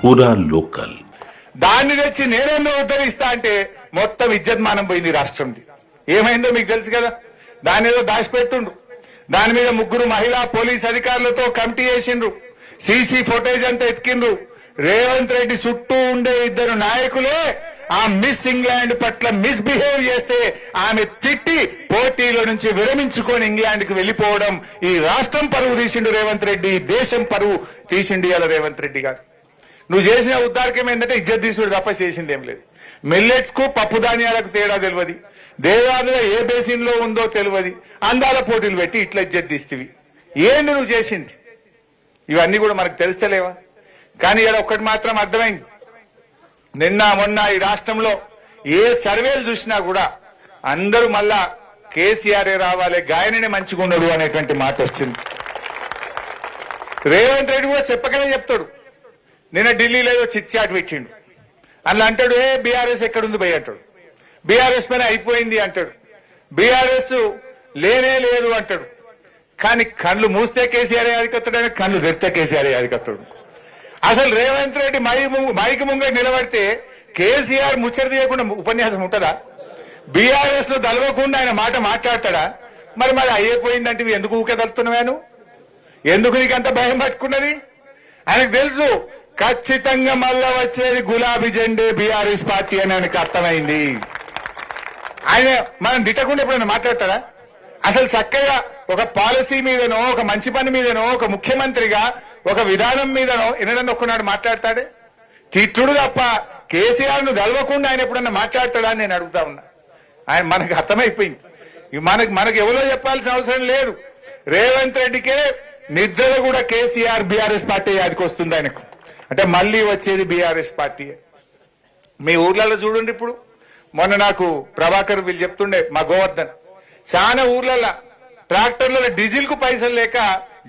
పూరా లోకల్ దాన్ని తెచ్చి నేనేమో ఉద్ధరిస్తా అంటే మొత్తం ఇజ్జత్మానం పోయింది రాష్ట్రంది. ఏమైందో మీకు తెలుసు కదా. దాని ఏదో దాచిపెట్టుండు. దాని మీద 3 మహిళా పోలీస్ అధికారులతో కమిటీ చేసిండ్రు. సీసీ ఫుటేజ్ అంతా ఎత్తికిండ్రు. రేవంత్ రెడ్డి చుట్టూ ఉండే 2 నాయకులే ఆ మిస్ ఇంగ్లాండ్ పట్ల మిస్బిహేవ్ చేస్తే ఆమె తిట్టి పోటీలో నుంచి విరమించుకొని ఇంగ్లాండ్ కి వెళ్లిపోవడం. ఈ రాష్ట్రం పరువు తీసిండు రేవంత్ రెడ్డి, దేశం పరువు తీసిండు ఇవాళ రేవంత్ రెడ్డి గారు. నువ్వు చేసిన ఉద్దారకం ఏంటంటే ఇజ్జత్ తీసుడు తప్ప చేసింది ఏం లేదు. మిల్లెట్స్ కు పప్పు ధాన్యాలకు తేడా తెలియదు, దేవాదుల ఏ బేసిన్ లో ఉందో తెలియదు, అందాల పోటీలు పెట్టి ఇట్లా ఇజ్జత్ తీస్తేవి. ఏంది నువ్వు చేసింది? ఇవన్నీ కూడా మనకు తెలుస్తలేవా? కానీ ఇక్కడ ఒక్కటి మాత్రం అర్థమైంది. నిన్న మొన్న ఈ రాష్ట్రంలో ఏ సర్వేలు చూసినా కూడా అందరూ మళ్ళా కేసీఆర్ రావాలి, గాయననే మంచిగున్నాడు అనేటువంటి మాట వచ్చింది. రేవంత్ రెడ్డి కూడా చెప్పకనే చెప్తాడు. నిన్న ఢిల్లీలో ఏదో చిట్ చాట్ పెట్టిండు. అందులో అంటాడు, బీఆర్ఎస్ ఎక్కడుంది భయ్ అంటాడు. బీఆర్ఎస్ పైన అయిపోయింది అంటాడు. బీఆర్ఎస్ లేనే లేదు అంటాడు. కానీ కళ్ళు మూస్తే కేసీఆర్ యాదికొస్తాడు, కళ్ళు తెరిస్తే కేసీఆర్ యాదికొస్తాడు. అసలు రేవంత్ రెడ్డి మైకి ముంగ నిలబడితే కేసీఆర్ ముచ్చట తీయకుండా ఉపన్యాసం ఉంటుందా? బీఆర్ఎస్ లో దలవకుండా ఆయన మాట మాట్లాడతాడా? మరి అయిపోయిందంటే ఎందుకు ఊకే తలుతున్నాను? ఎందుకు నీకు అంత భయం పట్టుకున్నది? ఆయనకు తెలుసు ఖచ్చితంగా మళ్ళా వచ్చేది గులాబీ జెండే బీఆర్ఎస్ పార్టీ అని ఆయనకు అర్థమైంది. ఆయన మనం తిట్టకుండా ఎప్పుడైనా మాట్లాడతాడా? అసలు చక్కగా ఒక పాలసీ మీదనో, ఒక మంచి పని మీదనో, ఒక ముఖ్యమంత్రిగా ఒక విధానం మీదనో ఎన్నడన్నా ఒక్కనాడు మాట్లాడతాడే? తిట్టుడు తప్ప కేసీఆర్ ను దలవకుండా ఆయన ఎప్పుడన్నా మాట్లాడతాడా అని నేను అడుగుతా ఉన్నా. ఆయన మనకు అర్థమైపోయింది. మనకు ఎవరో చెప్పాల్సిన అవసరం లేదు. రేవంత్ రెడ్డికే నిద్ర కూడా కేసీఆర్ బీఆర్ఎస్ పార్టీ యాదికి వస్తుంది ఆయనకు. అంటే మళ్ళీ వచ్చేది బీఆర్ఎస్ పార్టీ. మీ ఊర్లలో చూడండి. ఇప్పుడు మొన్న నాకు ప్రభాకర్ వీళ్ళు చెప్తుండే, మా గోవర్ధన్, చాలా ఊర్లలో ట్రాక్టర్లలో డీజిల్ కు పైసలు లేక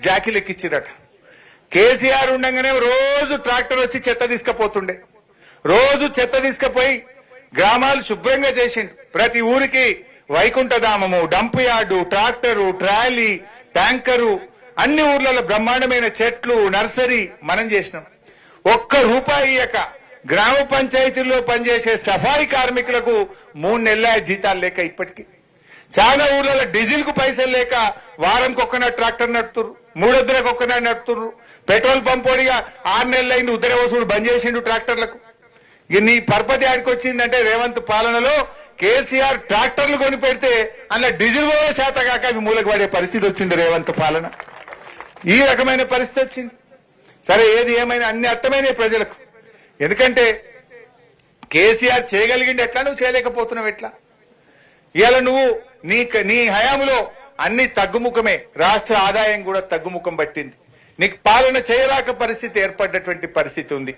జాకీలు ఎక్కిచ్చిరట. కేసీఆర్ ఉండగానే రోజు ట్రాక్టర్ వచ్చి చెత్త తీసుకుపోతుండే. రోజు చెత్త తీసుకుపోయి గ్రామాలు శుభ్రంగా చేసిండు. ప్రతి ఊరికి వైకుంఠధామము, dump yard, tractor, trolley, tanker, అన్ని ఊర్లలో బ్రహ్మాండమైన చెట్లు, నర్సరీ మనం చేసినాం. ఒక్క రూపాయి ఇయ్యక గ్రామ పంచాయతీల్లో పనిచేసే సఫాయి కార్మికులకు 3 నెలల జీతాలు లేక ఇప్పటికీ చాలా ఊర్లలో డీజిల్ కు పైసలు లేక వారంకి ఒక్కనాడు ట్రాక్టర్ నడుపుతురు, 3 వద్దలకు ఒక్కనాడు నడుపుతురు. పెట్రోల్ పంపోడిగా 6 నెలలైంది ఉద్దర వసూడు బంద్ చేసిండు ట్రాక్టర్లకు. నీ పరపతి ఆడికి వచ్చిందంటే రేవంత్ పాలనలో కేసీఆర్ ట్రాక్టర్లు కొని పెడితే అందులో డీజిల్ పోయే శాత కాక అవి మూలకు పడే పరిస్థితి వచ్చింది రేవంత్ పాలన. ఈ రకమైన పరిస్థితి వచ్చింది. సరే, ఏది ఏమైనా అన్ని అర్థమైనాయి ప్రజలకు. ఎందుకంటే కేసీఆర్ చేయగలిగింది ఎట్లా, నువ్వు చేయలేకపోతున్నావు ఎట్లా? ఇవాళ నువ్వు నీ హయాంలో అన్ని తగ్గుముఖమే, రాష్ట్ర ఆదాయం కూడా తగ్గుముఖం పట్టింది. నీకు పాలన చేయలేక పరిస్థితి ఏర్పడ్డటువంటి పరిస్థితి ఉంది.